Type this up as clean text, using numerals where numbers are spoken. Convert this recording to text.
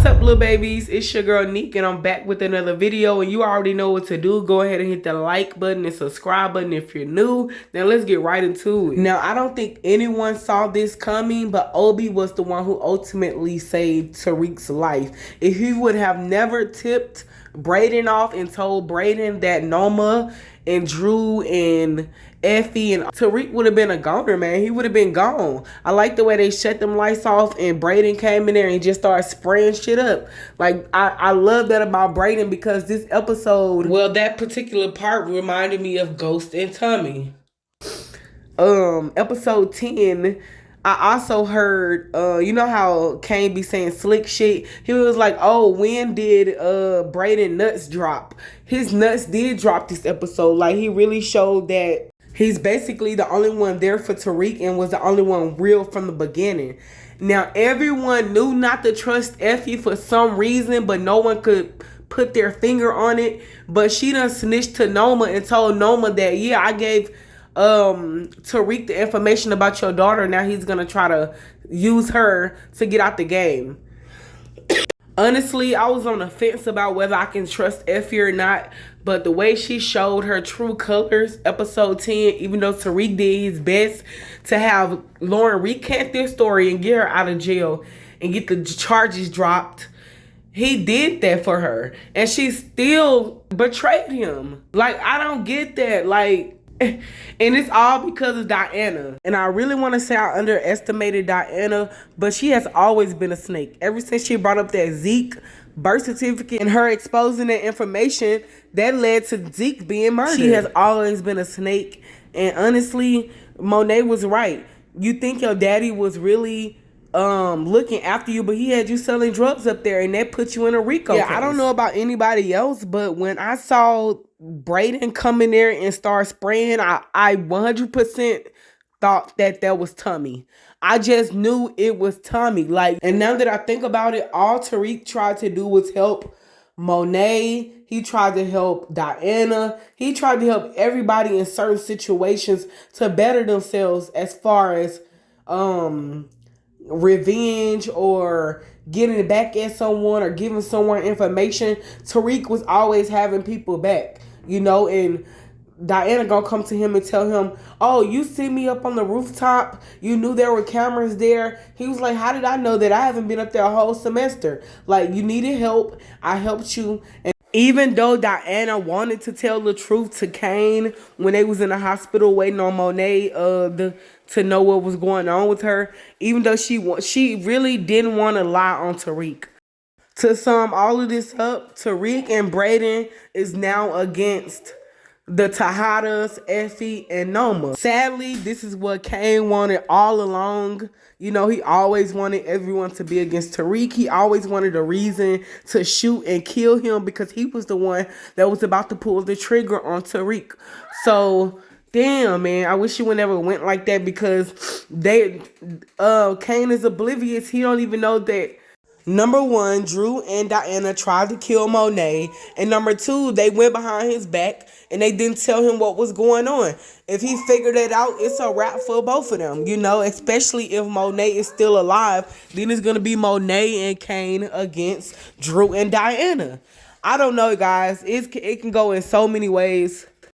What's up, little babies? It's your girl Neek, and I'm back with another video. And you already know what to do. Go ahead and hit the like button and subscribe button if you're new. Now let's get right into it. Now, I don't think anyone saw this coming, but Obi was the one who ultimately saved Tariq's life. If he would have never tipped Brayden off and told Brayden that Noma and Drew and Effie and Tariq would have been a goner, man. He would have been gone. I like the way they shut them lights off and Brayden came in there and just started spraying shit up. Like, I love that about Brayden because this episode, well, that particular part reminded me of Ghost and Tommy. Episode 10, I also heard, you know how Kane be saying slick shit? He was like, oh, when did Brayden nuts drop? His nuts did drop this episode. Like, he really showed that he's basically the only one there for Tariq and was the only one real from the beginning. Now, everyone knew not to trust Effie for some reason, but no one could put their finger on it. But she done snitched to Noma and told Noma that, yeah, I gave Tariq the information about your daughter. Now he's gonna try to use her to get out the game. Honestly, I was on the fence about whether I can trust Effie or not, but the way she showed her true colors, episode 10, even though Tariq did his best to have Lauren recant their story and get her out of jail and get the charges dropped, he did that for her, and she still betrayed him. Like, I don't get that. Like, and it's all because of Diana. And I really want to say I underestimated Diana, but she has always been a snake. Ever since she brought up that Zeke birth certificate and her exposing that information, that led to Zeke being murdered. She has always been a snake. And honestly, Monet was right. You think your daddy was really looking after you, but he had you selling drugs up there, and that put you in a RICO case. I don't know about anybody else, but when I saw Brayden come in there and start spraying, I 100% thought that was Tommy. I just knew it was Tommy. Like, and now that I think about it, all Tariq tried to do was help Monet. He tried to help Diana. He tried to help everybody in certain situations to better themselves as far as revenge or getting back at someone or giving someone information. Tariq was always having people back, you know, and Diana gonna come to him and tell him, oh, you see me up on the rooftop, you knew there were cameras there. He was like, how did I know that? I haven't been up there a whole semester. Like, you needed help, I helped you. And even though Diana wanted to tell the truth to Kane when they was in the hospital waiting on Monet to know what was going on with her, even though she really didn't want to lie on Tariq. To sum all of this up, Tariq and Brayden is now against the Tejadas, Effie, and Noma. Sadly, this is what Kane wanted all along. You know, he always wanted everyone to be against Tariq. He always wanted a reason to shoot and kill him because he was the one that was about to pull the trigger on Tariq. So, damn, man, I wish he would never went like that because Kane is oblivious. He don't even know that. Number one, Drew and Diana tried to kill Monet. And number two, they went behind his back and they didn't tell him what was going on. If he figured it out, it's a wrap for both of them, you know, especially if Monet is still alive. Then it's going to be Monet and Kane against Drew and Diana. I don't know, guys. It can go in so many ways.